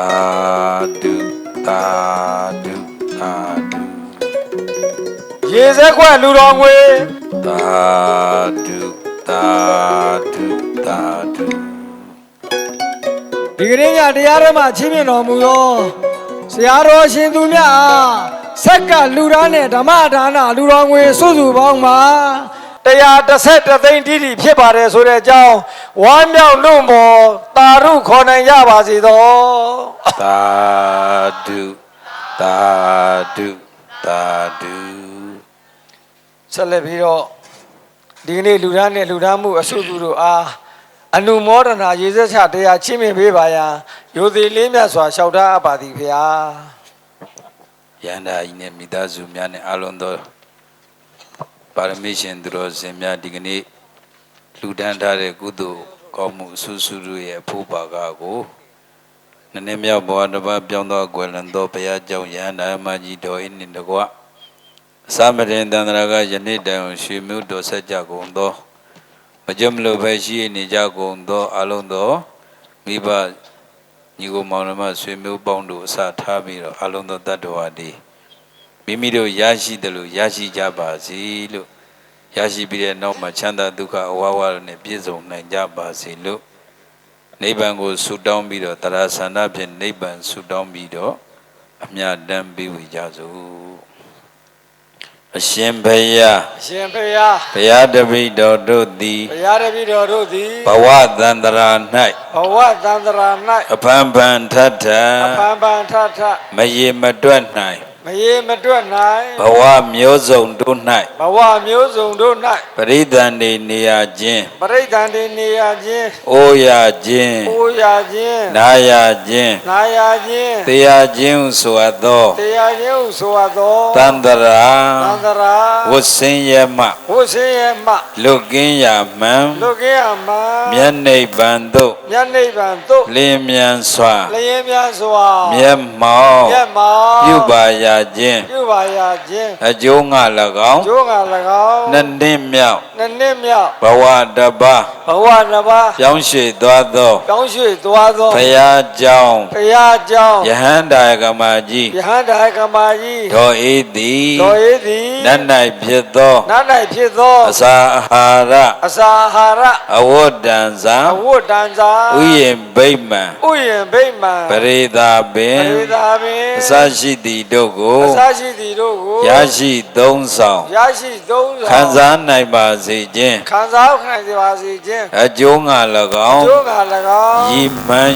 သာဓုသာဓုသာဓု ရေစက်ခွက်လူတော်ငွေ သာဓုသာဓုသာဓု ဒီကနေ့ညတရားထဲမှာချင်းမြင်တော်မူသောဆရာတော်ရှင်သူမြတ်အားဆက်ကလူသားနဲ့ဓမ္မဒါနလူတော်ငွေစုစုပေါင်းမှာ113သိန်းတိတိဖြစ်ပါတယ်ဆိုတဲ့အကြောင်းဝမ်းမြောက်လို့မော်တာရုခေါ်နိုင်ကြပါစေသော သာဓုသာဓုသာဓု ဆက်လက်ပြီးတော့ဒီကနေ့လူသားနဲ့လူသားမှုအဆုသူတို့အားအနုမောဒနာရေစက်ချတရားချင်းမြင်ပေးပါရန်ရိုသေလေးမြတ်စွာလျှောက်ထားအပ်ပါသည်ဖေဟာ ယန္တာဤနဲ့မိသားစုများနဲ့အလုံးသောပါရမီရှင်သူတော်စင်များဒီကနေ့လူဒန်းထားတဲ့ကုသိုလ်ကောင်းမှုအဆူဆူတို့ရဲ့အဖို့ပါကကိုနည်းနည်းမြောက်ဘဝတစ်ပါးပြောင်းသောကွယ်လွန်သောဘုရားကျောင်းယန္တာမကြီးတော်ဤနှင့်တကွအသမရင်တန္တရာကယနေ့တိုင်ရွှေမြို့တော်ဆက်ကြကုန်သောမကြမလို့ပဲရှိနေကြကုန်သောအလုံးသောမိဘညီကိုမောင်နှမဆွေမျိုးပေါင်းတို့အစထားပြီးတော့အလုံးသောတတ္တဝါတွေမိမိတို့ရရှိတယ်လို့ရရှိကြပါစေလို့ရရှိပြီးတဲ့နောက်မှာချမ်းသာဒုက္ခအဝဝနဲ့ပြည့်စုံနိုင်ကြပါစေလို့နိဗ္ဗာန်ကိုဆုတောင်းပြီးတော့တရားဆန္ဒဖြင့်နိဗ္ဗာန်ဆုတောင်းပြီးတော့အမြတ်တမ်းပေးဝေကြစို့အရှင်ဘုရားအရှင်ဖေဟာ ဘုရားတပည့်တော်တို့သည် ဘုရားတပည့်တော်တို့သည် ဘဝတန္တရာ ဘဝတန္တရာ ၌အဖန်ဖန်ထထ အဖန်ဖန်ထထ မရေမတွက်နိုင် မရေမတွက်နိုင် ဘဝမျိုးစုံတို့ ဘဝမျိုးစုံတို့ ၌ပရိသန္တိနေရခြင်း ၌ပရိသန္တိနေရခြင်း အိုရခြင်း အိုရခြင်း နာရခြင်း နာရခြင်း တရားခြင်းဟုဆိုအပ်သော တရားခြင်းဟုဆိုအပ်သော တန္တရာ သန္တရာ ဝတ်ဆင်းရမှ ဝတ်ဆင်းရမှ လွတ်ကင်းရမှန် လွတ်ကင်းရမှ မျက်နိဗ္ဗာန်သို့ မျက်နိဗ္ဗာန်သို့ လင်းမြန်စွာ လျင်မြန်စွာ မျက်မှောက် မျက်မှောက် ပြုပါရခြင်း ပြုပါရခြင်း အကျိုးငါ၎င်း ကျိုးငါ၎င်း နှစ်နှစ်မြောက် နှစ်မြောက် ဘဝတစ်ပါး ဘဝတစ်ပါး ပြောင်းရွှေ့သွားသော ကောင်းရွှေ့သွားသော ဘုရားကျောင်း ဘုရားကျောင်း ယဟန္တာကမကြီး ယဟန္တာကမာကြီး တော်ဧသည် တော်၏သည် နတ်၌ဖြစ်သော နတ်၌ဖြစ်သော အစာအာဟာရ အစာအာဟာရ အဝတ်တန်စာ အဝတ်တန်စာ ဥယျာဉ်ဗိမာန် ဥယျာဉ်ဗိမာန် ပရိသာပင် ပရိသာပင် အစရှိသည်တို့ကို အစရှိသည်တို့ကို ရရှိသုံးဆောင် ရရှိသုံး ခံစားနိုင်ပါစေခြင်း ခံစားနိုင်ပါစေခြင်း အကျိုးငါ၎င်း ကျိုးငါ၎င်း ရည်မှန်း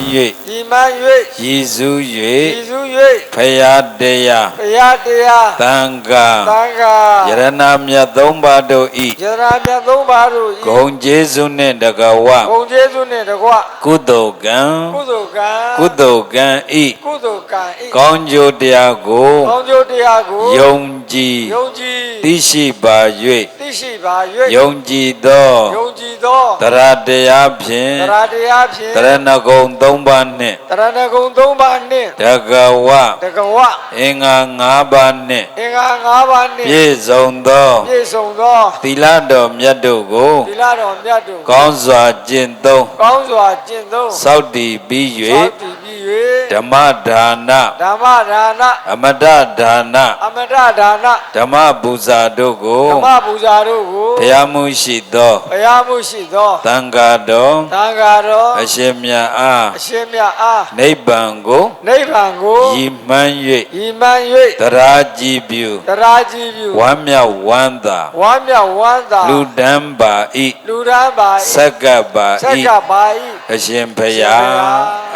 ဤမှန် ၍ရည်စူး ၍ ဤစု၍ ၍ဖရာတရား ဘုရားတရား သံဃာ သံဃာ ယရဏမြတ်သုံးပါးတို့ဤ ယရဏမြတ်သုံးပါးတို့ဤ ဂုံကျေးဇူးနှင့်တကဝ ဂုံကျေးဇူးနှင့်တကွ ကုသိုလ်ကံ ကုသိုလ်ကံ ကုသိုလ်ကံဤ ကုသိုလ်ကံဤ ကောင်းကျိုးတရားကို ကောင်းကျိုးတရားကို ယုံကြည် ယုံကြည် သိရှိပါ သိရှိပါ ၍ယုံကြည်သော ယုံကြည်သော တရားတရားဖြင့် တရားတရားဖြင့် တရဏဂုံသုံးပါးနှင့် တရဏဂုံသုံးပါးနှင့် တကဝ တကဝ အင်္ဂါ၅ပါးနှင့် အင်္ဂါ၅ပါးနှင့် ပြည့်စုံသော ပြည့်စုံသော သီလတော်မြတ်တို့ကို သီလတော်မြတ်တို့ ကောင်းစွာကျင့်သုံး ကောင်းစွာကျင့်သုံး စောင့်တည်ပြီး သောက်တည်ပြီး ၍ဓမ္မဒါန ဓမ္မဒါန အမတဒါန အမတဒါန ဓမ္မပူဇာတို့ကို ဓမ္မပူဇာတို့ကို ဘုရားမှုရှိသော ဘုရားမှုရှိသော သံဃာတော် သံဃာတော် အရှင်မြတ်အား အရှင်မြတ်အား နိဗ္ဗာန်ကို နိဗ္ဗာန်ကို ရည်မှန်း ဤမှန် ၍တရားကြည်ပြု ၍တရားကြည်ပြု ဝမ်းမြောက်ဝမ်းသာ ဝမ်းမြောက်ဝမ်းသာ လူတန်းပါ၏ လူရန်ပါ ဆက်ကပ်ပါ ဆက်က ၏ ပါ၏ အရှင်ဘုရား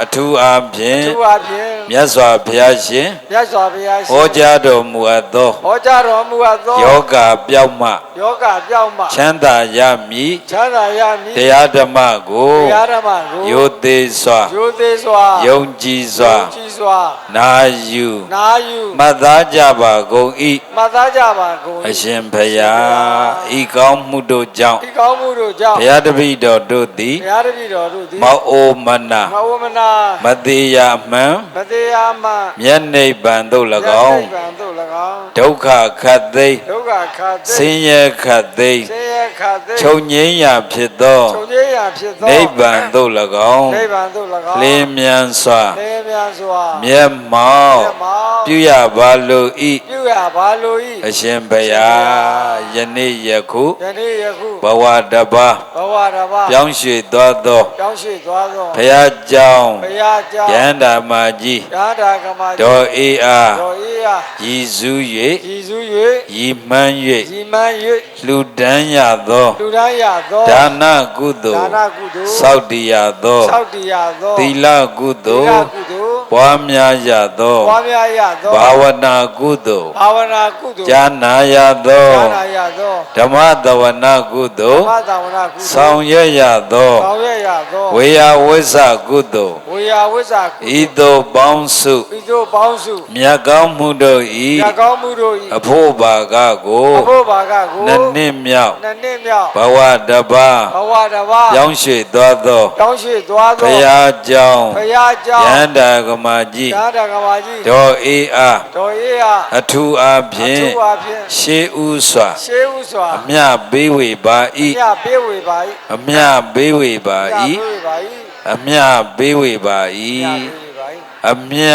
အထူးအားဖြင့် သူအဖြင့် မြတ်စွာဘုရားရှင် မြတ်စွာဘုရားရှင် ဟောကြားတော်မူအပ်သော ဟောကြားတော်မူအပ်သော ယောဂပြောက်မှ ယောဂပြောင်းမှ ချမ်းသာရမည် ချမ်းသာရမည် တရားဓမ္မကို တရားဓမ္မကို ယိုသေးစွာ ရိုသေစွာ ယုံကြည်စွာ ယုံကြည်စွ စွာ နာယူ နာယူ မှတ်သားကြပါကုန်၏ မှတ်သားကြပါကုန် အရှင်ဘုရားဤကောင်းမှုတို့ကြောင့် ဒီကောင်းမှုတို့ကြောင့် ဘုရားတပည့်တော်တို့သည် ဘုရားတပည့်တော်တို့သည် မောအိုမနာ မဝမနာ မသေးရမှန် မတရားမှ မျက်နှိပ်ပံတို့၎င်း နိဗ္ဗာန်သို့၎င်း ဒုက္ခခတ်သိမ်း ဒုက္ခခါသိ ဆင်းရဲခတ်သိမ်း ဆင်းရဲခါသိ ချုပ်ငြိမ်းရာဖြစ်သော ချုပ်ကြီးရာဖြစ်သော နိဗ္ဗာန်သို့၎င်း နိဗ္ဗာန်သို့၎င်း လင်းမြန်စွာ လင်းမြန်စွာ မျက်မှောက် မျက်မှောက် ပြုရပါလို၏ ပြုရပါလို၏ အရှင်ဘုရားယနေ့ယခု ယနေ့ယခု ဘဝတစ်ပါး ဘဝတစ်ပါး ပြောင်းရွှေ့သွားသော ကြောင်းရှိသွားသော ဘုရားကြောင့် ဘုရားကြောင့် ယန္တာမကြီး ရာဓာကမကြီး ဒေါ်အေးအား တော်အေးအား ရည်စူး ရည်စူး ၍ရည်မှန်း ၍ရည်မှန်း ၍လှူဒန်းရသော ၍လူတိုင်းရသော ဒါနကုသိုလ် ဒါနကုသိုလ် စောက်တည်ရသော သောက်တရားသော သီလကုသိုလ် သီလကုသိုလ် ပွားများရသော ပွားများရသော ဘာဝနာကုသိုလ် ဘာဝနာကုသိုလ် ဉာဏရသော ဉာဏရသော ဓမ္မသဝနာကုသိုလ် ဓမ္မသာဝနာကုသိုလ် ဆောင်ရွက်ရသော ဆောင်ရွက်ရသော ဝေယဝိဇကုသိုလ် ဝေယဝိဇ္ဇကုသိုလ် ဤသို့ပေါင်းစု ဤသို့ပေါင်းစု မြတ်ကောင်းမှုတို့၏ ရကောင်းမှုတို့၏ အဖို့ဘာကကို အဖို့ဘာကကို နှစ်နှစ်မြောက် နှစ်နှစ်မြောက် ဘဝတစ်ပါး ဘဝတစ်ပါး ပြောင်းရွှေ့သွားသော တောင်းရှိသွား ဘု သော ရားကြောင့် ဘုရားကြောင့် ယန္တာကမကြီး သာဓကမာကြီး ဒေါ်အေးအား တော်အေးအား အထူးအားဖြ အ င့် ထူးအားဖြင့် ရှေးဥစွာ ရှေးဥစွာ အမြပေးဝေပါ ည ၏ ပေးဝေပါ အမြပေးဝေပါ ၏ ည ၏ ပေးဝေပါ ၏ အမြပေးဝေပါ ည ၏ ပေးဝေပါ ၏ အမြ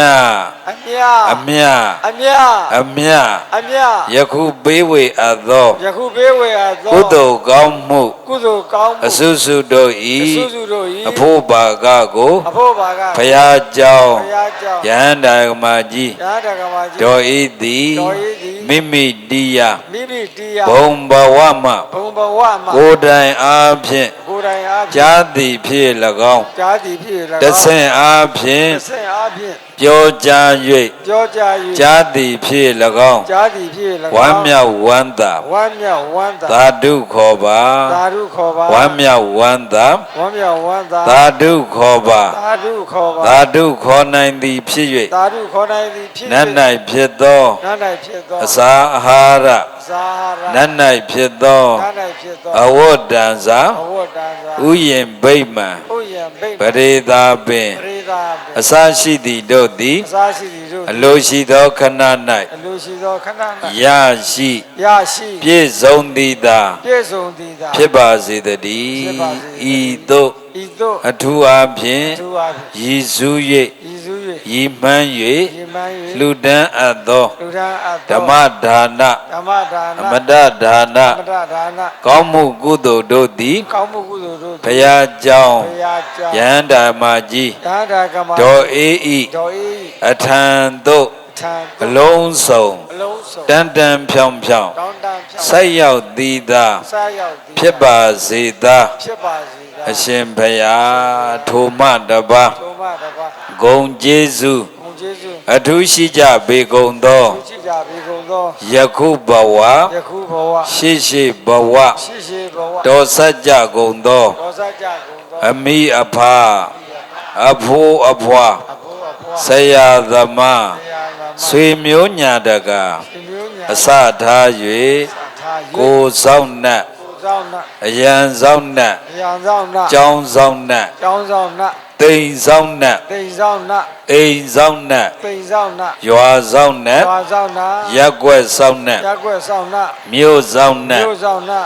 အမြ အမြ အမြ အမြ အမြ ယခုပေးဝေအပ်သော ယခုပေးဝေအပ်သော ကုသိုလ်ကောင်းမှု ကုသိုလ်ကောင်းမှု အစုစုတို့ အ ၏ စုစုတို့၏ အဖို့ဘာကကို အဖို့ဘာက ဘုရားကြောင့် ဘုရားကြောင့် ယန္တာကမကြီး သာဓကမာကြီး ဒေါ်အေးသည် တော်အေးသည် မိမိတရား မိမိတရား ဘုံဘဝမှ ဘုံဘဝမှာ ကိုယ်တိုင်အားဖြင့် ကိုယ်တိုင်အားဖြင့် ဈာတိဖြစ်၎င်း ကြားသည်ဖြစ်၎င်း တဆင့်အားဖြင့် တဆင့်အားဖြင့် ပြောကြား၍ ပြောကြား ဈာတိဖြစ်၎င်း ကြားသည်ဖြစ်၎င်း ဝမ်းမြောက်ဝမ်းသာ ဝမ်းမြောက်ဝမ်းသာ သာဓုခေါ်ပါ သာဓုခေါ်ပါ ဝမ်းမြောက်ဝမ်းသာ ဝမ်းမြောက်ဝမ်းသာ သာဓုခေါ်ပါ သာဓုခေါ်ပါ သာဓုခေါ်နိုင်သည်ဖြစ်၍ သာဓုခေါ်နိုင်သည်ဖြစ် နတ်၌ဖြစ်သော နတ်၌ဖြစ်သော အစာအာဟာရ ဇာဟာရ နတ်၌ဖြစ်သော နတ်၌ဖြစ်သော အဝတ်တန်စာ အဝတ္တံသာ ဥယျင်ဗိမာန် ဥယံဘိ ပရိသာပင် ပရိသာပင် အစရှိသည်တို့သည် အစာရှိသည်တို့ အလိုရှိသောခဏ အလိုရှိသောခဏ ၌ ၌ ရရှိ ရရှိ ပြည့်စုံသည်သာ ပြည့်စုံသည်သာ ဖြစ်ပါစေတ ဖြစ် ည်း ပါစေတည်း ဤသို့ ဤသို့ အထူးအားဖြင့် သူအားဖြင့် ရည်စူး ဤစု၍ ၍ရည်မှန်း ရေ ၍ မှန်း လှူဒန်းအပ်သော လူထံအပ် ဓမ္မဒါန ဓမ္မဒါန အမတဒါန မတဒါန ကောင်းမှုကုသိုလ်တို့သည် ကောင်းမှုကုသိုလ်တို့ ဘုရားကြောင့် ဘုရားကြောင့် ယန္တာမကြီး ဒါဒါကမ ဒေါ်အေးဤ တော်အေး အထံသို့ ထံ အလုံးစုံ အလုံးစုံ တန်တန်ဖြောင်ဖြောင် တောင်းတဖြောင်း ဆက်ရောက်သည်သာ ဆက်ရောက်သည် ဖြစ်ပါစေသာ ဖြစ်ပါစေသာ အရှင်ဘုရားထိုမတပါး သုံးမတပါး ဂုံကျေးဇူး ဘုံကျေးဇူး အထူးရှိကြပေကုန်သော သူကြည်ကြပြီကုန်သော ယခုဘဝ ယခုဘဝ ရှိရှိဘဝ ရှိရှိဘဝ တော်ဆက်ကြကုန်သော တော်စကြကုန်သော အမိအဖအဖိုးအဖွား အဘိုးအဘွား ဆရာသမား တရားနာမ ဆွေမျိုးညာတကာ ဒီမျိုးညာ အစထား ထား ၍ကိုယ်ဆောင်နှက် ကိုဆောင်နာ အယံဆောင်နှက် အယံဆောင်နာ ကျောင်းဆောင်နှက် ကျောင်းဆောင်နာ တိမ်ဆောင်နှက် တိမ်ဆောင်နာ အိမ်ဆောင်နှက် တိမ်ဆောင်နာ ရွာဆောင်နှက် ရွာဆောင်နာ ရက်ွက်ဆောင်နှက် ရက်ွက်ဆောင်နာ မြို့ဆောင်နှက် မြို့ဆောင်နာ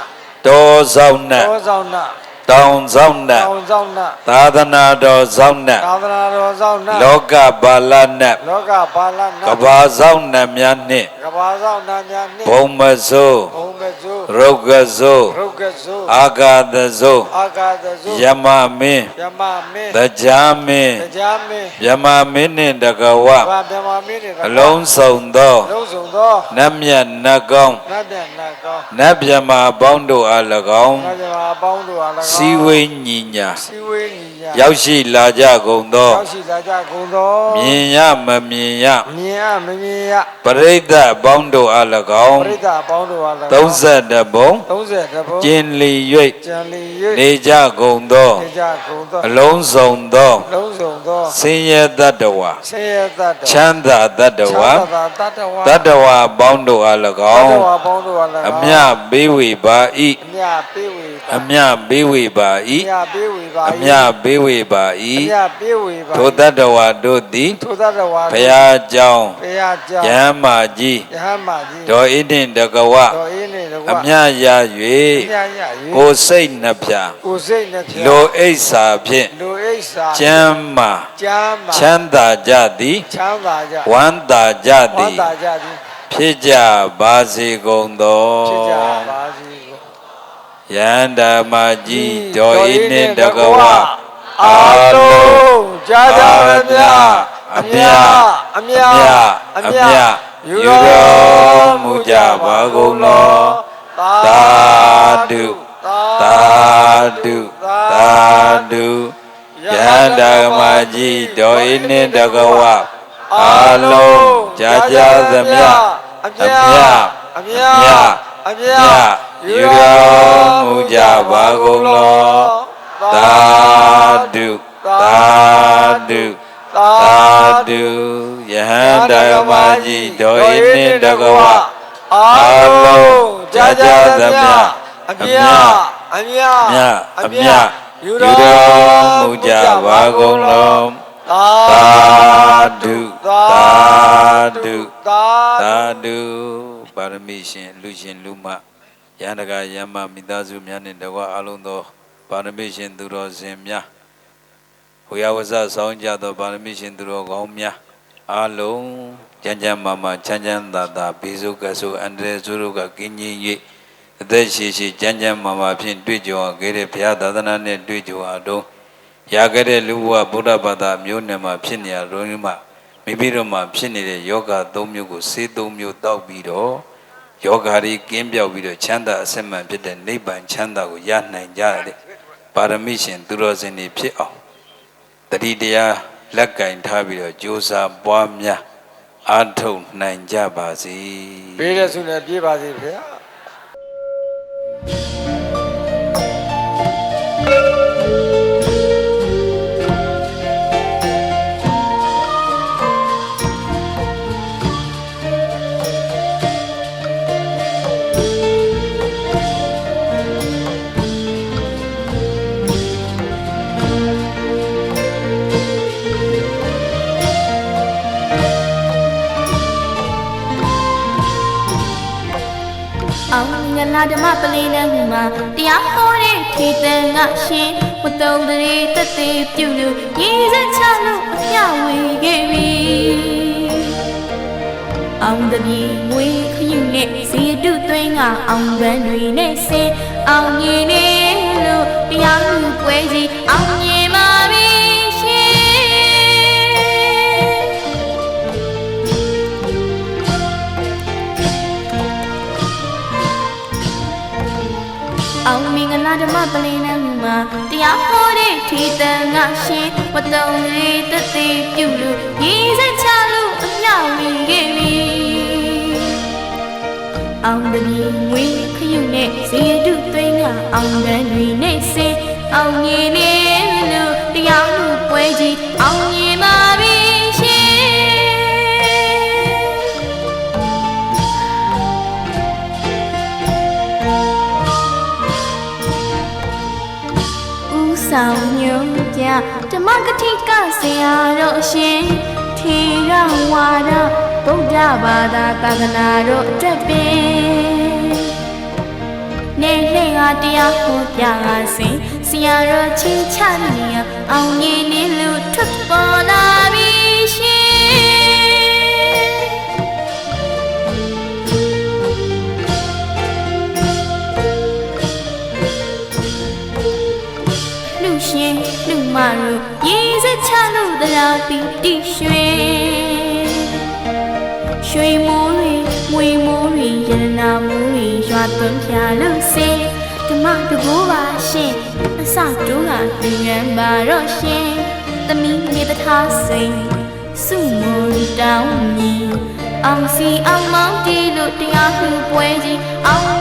တောဆောင်နှက် တောဆောင်နာ တောင်ဆောင်နှက် တောင်ဆောင်နာ သာသနာတော်ဆောင်နှက် သာသနာတော်ဆောင်နာ လောကပါလနှက် လောကပါဠနာ ကဘာဆောင်နှက်များနှင့် ကဘာဆောင်နာများနှင့် ဘုံမစိုး ဘုံမဇု ရုပ်ကစိုး ရုပ်ကဇု အာဂါသစိုး အာကာသဇု ယမမင်း ယမမင်း တရားမင်း တရားမင်း ယမမင်းနှင့်တကဝ ဘာဓမ္မမင်းတွေ အလုံးစုံသော လုံးစုံသော နတ်မြတ်နတ်ကောင်း နတ်ပြန်နတ်ကောင်း နတ်မြတ်မာပေါင်းတို့အား၎င်း နတ်ပြန်အပေါင်းတို့အား၎င်း စီဝိညီညာ စီဝေညီ ရောက်ရှိလာကြကုန်သော ရောက်ရှိလာကြကုန်သော မြင်ရမမြင်ရ မြင်ရမမြင်ရ ပရိသတ်ပေါင်းတို့အား၎င်း ပရိသတ်အပေါင်းတို့အား၎င်း 32ဘုံ 30ဘုံ ကျင်လီ ကြံလီ ၍ ၍ နေကြကုန်သော နေကြကုန်သော အလုံးစုံသော လုံးစုံသော ဆင်းရဲတတ္တဝါ ဆင်းရဲတတ်တော် ချမ်းသာတတ္တဝါ တတ္တဝါ တတ္တဝါပေါင်းတို့အား၎ တတ္ င်း တဝါပေါင်းတို့အား၎င်း အမြပေးဝေပါ၏ အမြပေးဝေပါ အမြပေးဝေပါ အမြပေးဝေပါ ၏အမြပေးဝေပါ အ ၏ မြပေးဝေပါ ထိုတတ္တဝါတို့သည် ထိုတတ္တဝါ ဘုရားကြောင့် ဘုရားကြောင့် ယဟမကြီး ယဟမကြီး ဒေါ်ဣဒင်တကဝ တော်အင်းနေတကွ အမြရ အ ၍ မြရ၍ ကိုယ်စိတ်နှဖျား ကိုယ်စိတ်နှပြ လိုအိဆာဖြင့် လူအိဆာ ကျမ်းမာ ကျမ်းမာ ချမ်းသာကြသည် ချမ်းသာကြ ဝမ်းသာကြ ဝ သည် မ်းသာကြသည် ဖြစ်ကြပါစေကုန်သော ဖြစ်ကြပါစေကို ယန္တာမကြီးဒေါ်ဤနှင့်တကဝ အာလုံးကြာကြပါဗျာအမြအမြအမြယူတော်မူကြပါကုန်လောသာဓုသာဓုသာဓုယန္တာမကြီးဒေါ်ဤနှင့်တကဝအာလုံးကြာကြသမျှအမြအမြအမြယူတော်မူကြပါကုန်လောသာဓုသာဓုသာဓုယဟန္တာမကြီးဒေါ်ဤနှင့်တကဝအာလုံးကြာကြသမျှအမြအမြအမြယူတော်မူကြပါကုန်လောသာဓုသာဓုသာဓုပါရမီရှင်လူရှင်လူမယန္တကယမမိသားစုများနှင့်တကွအလုံးသောပါရမီရှင်သူတော်စင်များဝေယဝဇဆောင်းကြသောပါရမီရှင်သူတော်ကောင်းများအလုံးကျမ်းကျမ်းမာမာချမ်းချမ်းသာသာဘေစုကဆုအန္တရာယ်စုတို့ကကင်းကြီး၍အသက်ရှိရှိကျမ်းကျမ်းမာမာဖြင့်တွေ့ကြုံခဲ့တဲ့ဘုရားသာသနာနှင့်တွေ့ကြုံအားတော့ရခဲ့တဲ့လူဘဝဗုဒ္ဓဘာသာမျိုးနယ်မှာဖြစ်နေရတော့မှမိမိတို့မှာဖြစ်နေတဲ့ယောဂ၃မျိုးကိုဆေး၃မျိုးတောက်ပြီးတော့ယောဂါတွေကင်းပြောက်ပြီးတော့ချမ်းသာအစစ်မှန်ဖြစ်တဲ့နိဗ္ဗာန်ချမ်းသာကိုရနိုင်ကြတယ်ပါရမီရှင်သူတော်စင်တွေဖြစ်အောင်တတိတရားလက်ကင်ထားပြီးတော့ကြိုးစားပွားများအားထုတ်နိုင်ကြပါစေပေးတဲ့ဆုနဲ့ပြေးပါစေခင်ဗျာအောင်ငလာဓမ္မပလင်းနဲ့မှုမှာတရားဟောတဲ့ခေတံကရှင်မတုံတရေတသက်ပြုလို့ရည်စချလို့အပြဝေခဲ့ပြီအောင်တပြေငွေခယူနဲ့ဇေတုသွင်းကအောင်ရန်တွေနဲ့ဆင်းအောင်မြင်နေလို့တရားလူပွဲစီအောင်မြင်ပါပြီအောင်မင်္ဂလာဓမ္မပလင်းနဲ့မှုမှာတရားဟောတဲ့ထေတံကရှင်မတုံရေတသက်ပြုလို့ရည်စချလို့အမြောက်ဝင်ခဲ့ပြီအောင်တပြေငွေခယူနဲ့ဇေတုသွင်းကအောင်ရန်တွေနဲ့ဆင်းအောင်မြင်နေလို့တရားလူပွဲကြီးအောင်မြင်ပါပြီဆောင်ညုံကြဓမ္မကတိကဆရာတော်ရှင်ထေရဝါဒဗုဒ္ဓဘာသာသာသနာတော်အတွက်ပင်နေလှကတရားဟောပြစဉ်ဆရာတော်ချင်းချနေရအောင်မြင်နေလို့ထွက်ပေါ်လာပြီရှင်ရှင်လူမတို့ရည်စချလို့တရားပီတိရွှေမိုးတွေငွေမိုးတွေရတနာမိုးတွေရွာသွန်းပြလို့စေ ဓမ္မတဘောပါရှင်အစတိုးကလူရန်ပါတော့ရှင်သမီးနေတထားစိန်စုမုံတောင်းမြည်အောင်စီအောင်မောင်းတီလို့တရားခုပွဲကြီးအောင်